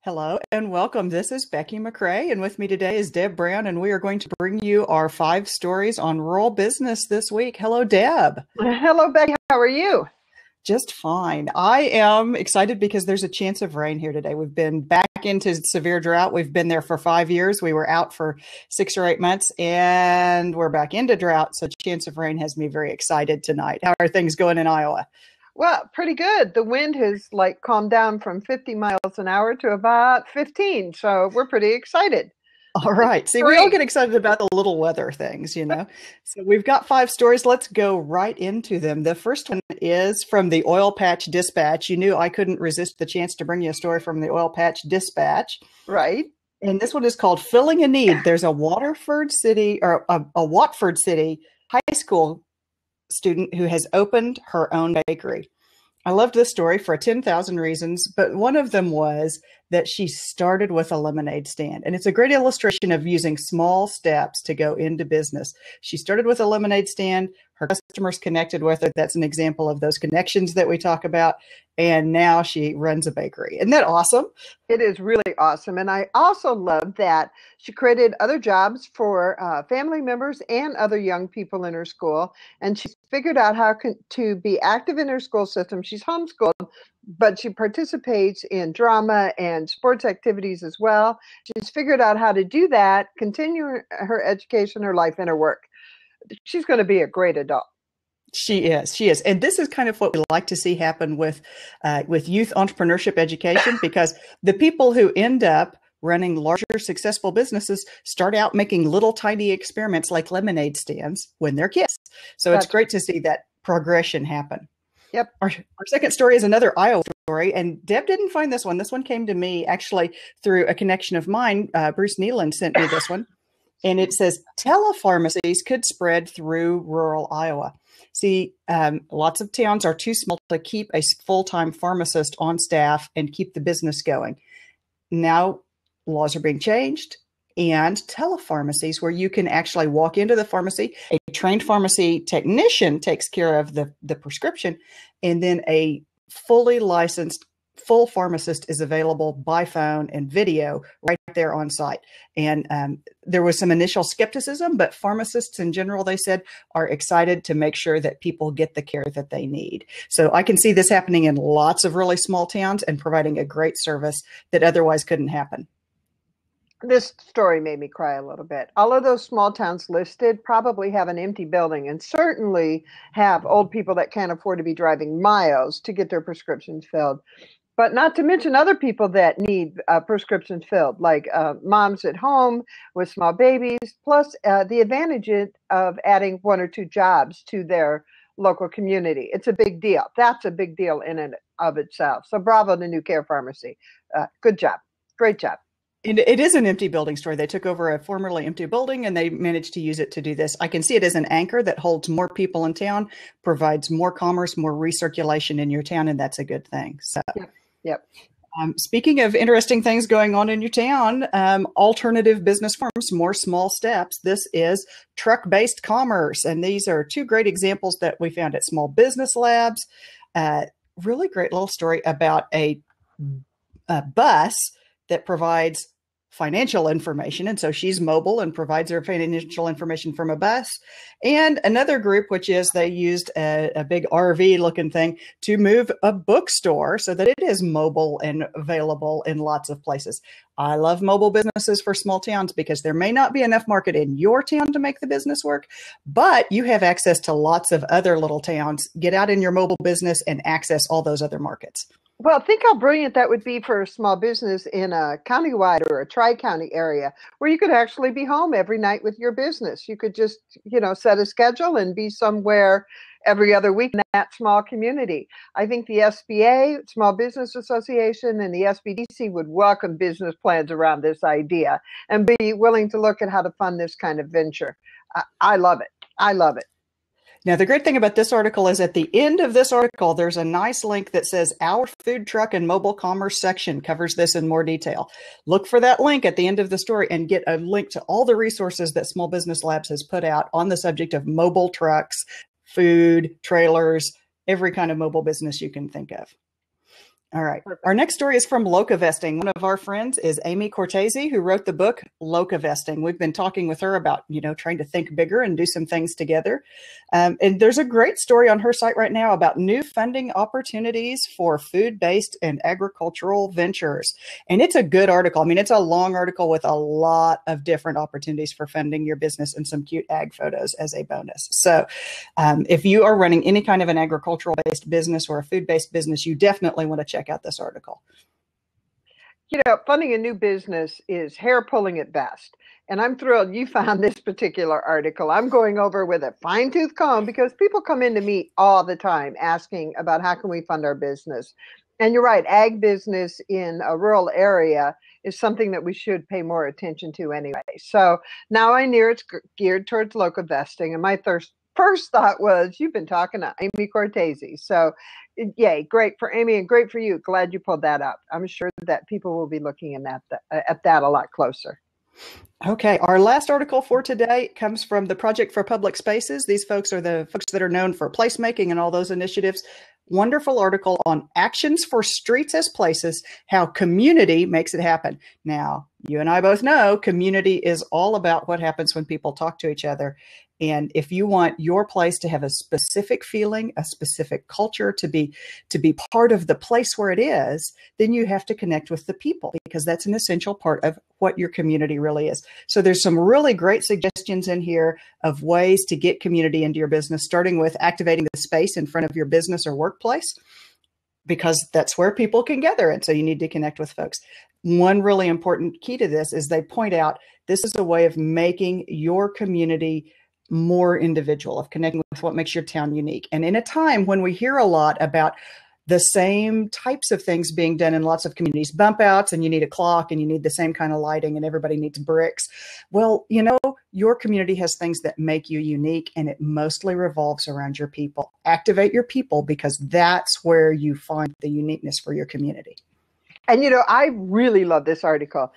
Hello and welcome. This is Becky McCrae, and with me today is Deb Brown, and we are going to bring you our 5 stories on rural business this week. Hello, Deb. Hello, Becky. How are you? Just fine. I am excited because there's a chance of rain here today. We've been back into severe drought. We've been there for 5 years. We were out for 6 or 8 months, and we're back into drought. So, chance of rain has me very excited tonight. How are things going in Iowa? Well, pretty good. The wind has calmed down from 50 miles an hour to about 15. So we're pretty excited. All right. See, we all Great. get excited about the little weather things. So we've got 5 stories. Let's go right into them. The first one is from the Oil Patch Dispatch. You knew I couldn't resist the chance to bring you a story from the Oil Patch Dispatch. Right. And this one is called Filling a Need. There's a Waterford City or a Watford City high school student who has opened her own bakery. I loved this story for 10,000 reasons, but one of them was that she started with a lemonade stand. And it's a great illustration of using small steps to go into business. She started with a lemonade stand. Her customers connected with her. That's an example of those connections that we talk about. And now she runs a bakery. Isn't that awesome? It is really awesome. And I also love that she created other jobs for family members and other young people in her school. And she figured out to be active in her school system. She's homeschooled, but she participates in drama and sports activities as well. She's figured out how to do that, continue her education, her life, and her work. She's going to be a great adult. She is. She is. And this is kind of what we like to see happen with youth entrepreneurship education, because the people who end up running larger, successful businesses start out making little tiny experiments like lemonade stands when they're kids. So it's great to see that progression happen. Yep. Our second story is another Iowa story, and Deb didn't find this one. This one came to me actually through a connection of mine. Bruce Nealon sent me this one, and it says telepharmacies could spread through rural Iowa. See, lots of towns are too small to keep a full-time pharmacist on staff and keep the business going. Now, laws are being changed, and telepharmacies, where you can actually walk into the pharmacy, a trained pharmacy technician takes care of the prescription, and then a fully licensed full pharmacist is available by phone and video right there on site. And there was some initial skepticism, but pharmacists in general, they said, are excited to make sure that people get the care that they need. So I can see this happening in lots of really small towns and providing a great service that otherwise couldn't happen. This story made me cry a little bit. All of those small towns listed probably have an empty building and certainly have old people that can't afford to be driving miles to get their prescriptions filled. But not to mention other people that need prescriptions filled, like moms at home with small babies, plus the advantage of adding 1 or 2 jobs to their local community. It's a big deal. That's a big deal in and of itself. So bravo to New Care Pharmacy. Good job. Great job. And it is an empty building story. They took over a formerly empty building and they managed to use it to do this. I can see it as an anchor that holds more people in town, provides more commerce, more recirculation in your town, and that's a good thing. So. Yep. Speaking of interesting things going on in your town, alternative business forms, more small steps. This is truck-based commerce. And these are 2 great examples that we found at Small Business Labs. Really great little story about a bus that provides financial information. And so she's mobile and provides her financial information from a bus. And another group, which is they used a big RV looking thing to move a bookstore so that it is mobile and available in lots of places. I love mobile businesses for small towns because there may not be enough market in your town to make the business work, but you have access to lots of other little towns. Get out in your mobile business and access all those other markets. Well, think how brilliant that would be for a small business in a countywide or a tri-county area where you could actually be home every night with your business. You could just, set a schedule and be somewhere every other week in that small community. I think the SBA, Small Business Association, and the SBDC would welcome business plans around this idea and be willing to look at how to fund this kind of venture. I love it. I love it. Now, the great thing about this article is at the end of this article, there's a nice link that says our food truck and mobile commerce section covers this in more detail. Look for that link at the end of the story and get a link to all the resources that Small Business Labs has put out on the subject of mobile trucks, food, trailers, every kind of mobile business you can think of. All right. Perfect. Our next story is from Locavesting. One of our friends is Amy Cortese, who wrote the book Locavesting. We've been talking with her about, trying to think bigger and do some things together. And there's a great story on her site right now about new funding opportunities for food-based and agricultural ventures. And it's a good article. I mean, it's a long article with a lot of different opportunities for funding your business and some cute ag photos as a bonus. So if you are running any kind of an agricultural-based business or a food-based business, you definitely want to check out this article. Funding a new business is hair pulling at best. And I'm thrilled you found this particular article. I'm going over with a fine tooth comb because people come into me all the time asking about how can we fund our business. And you're right, ag business in a rural area is something that we should pay more attention to anyway. So now I know it's geared towards Locavesting, and my first thought was, you've been talking to Amy Cortese. So yay, great for Amy and great for you. Glad you pulled that up. I'm sure that people will be looking at that a lot closer. Okay, our last article for today comes from the Project for Public Spaces. These folks are the folks that are known for placemaking and all those initiatives. Wonderful article on Actions for Streets as Places, how community makes it happen. Now, you and I both know community is all about what happens when people talk to each other. And if you want your place to have a specific feeling, a specific culture, to be part of the place where it is, then you have to connect with the people, because that's an essential part of what your community really is. So there's some really great suggestions in here of ways to get community into your business, starting with activating the space in front of your business or workplace, because that's where people can gather. And so you need to connect with folks. One really important key to this is they point out this is a way of making your community more individual, of connecting with what makes your town unique. And in a time when we hear a lot about the same types of things being done in lots of communities, bump outs, and you need a clock and you need the same kind of lighting and everybody needs bricks. Well, your community has things that make you unique, and it mostly revolves around your people. Activate your people, because that's where you find the uniqueness for your community. And, I really love this article.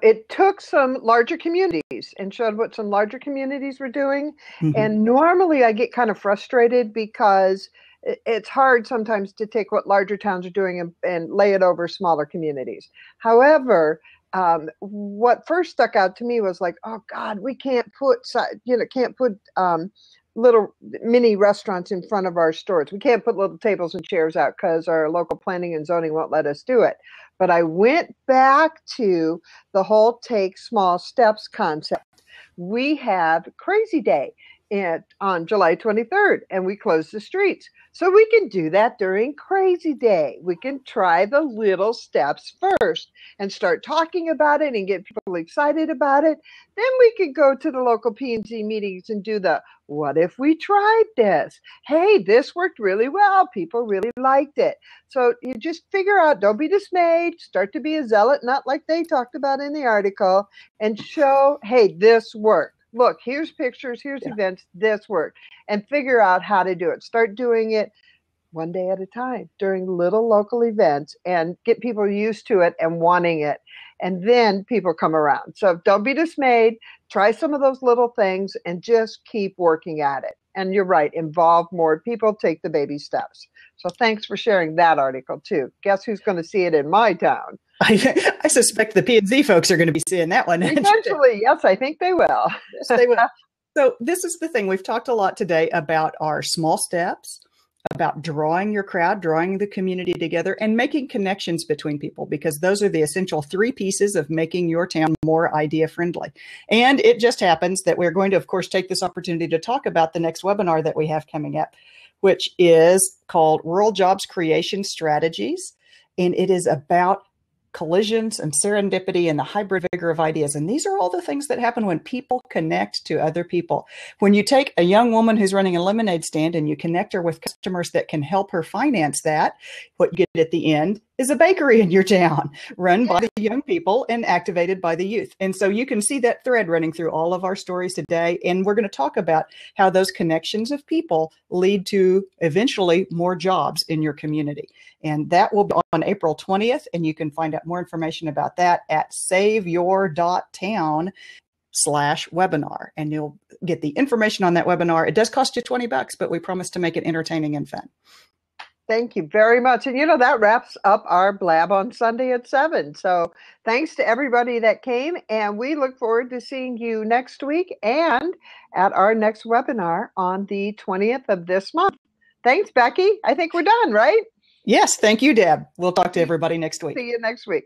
It took some larger communities and showed what some larger communities were doing. Mm-hmm. And normally I get kind of frustrated because it's hard sometimes to take what larger towns are doing and lay it over smaller communities. However, what first stuck out to me was like, oh God, we can't put little mini restaurants in front of our stores. We can't put little tables and chairs out because our local planning and zoning won't let us do it. But I went back to the whole take small steps concept. We have Crazy Day on July 23rd, and we close the streets. So we can do that during Crazy Day. We can try the little steps first and start talking about it and get people excited about it. Then we could go to the local P&Z meetings and do the, what if we tried this? Hey, this worked really well. People really liked it. So you just figure out, don't be dismayed, start to be a zealot, not like they talked about in the article, and show, hey, this worked. Look, here's pictures, here's events, this worked, and figure out how to do it. Start doing it one day at a time during little local events and get people used to it and wanting it. And then people come around. So don't be dismayed. Try some of those little things and just keep working at it. And you're right, involve more people, take the baby steps. So thanks for sharing that article too. Guess who's going to see it in my town? I suspect the P&Z folks are going to be seeing that one. Eventually, yes, I think they will. Yes, they will. So this is the thing. We've talked a lot today about our small steps, about drawing your crowd, drawing the community together, and making connections between people, because those are the essential three pieces of making your town more idea friendly. And it just happens that we're going to, of course, take this opportunity to talk about the next webinar that we have coming up, which is called Rural Jobs Creation Strategies. And it is about collisions and serendipity and the hybrid vigor of ideas. And these are all the things that happen when people connect to other people. When you take a young woman who's running a lemonade stand and you connect her with customers that can help her finance that, what you get at the end is a bakery in your town run by the young people and activated by the youth. And so you can see that thread running through all of our stories today. And we're going to talk about how those connections of people lead to eventually more jobs in your community. And that will be on April 20th. And you can find out more information about that at saveyour.town/webinar. And you'll get the information on that webinar. It does cost you $20, but we promise to make it entertaining and fun. Thank you very much. And that wraps up our blab on Sunday at 7. So thanks to everybody that came. And we look forward to seeing you next week and at our next webinar on the 20th of this month. Thanks, Becky. I think we're done, right? Yes. Thank you, Deb. We'll talk to everybody next week. See you next week.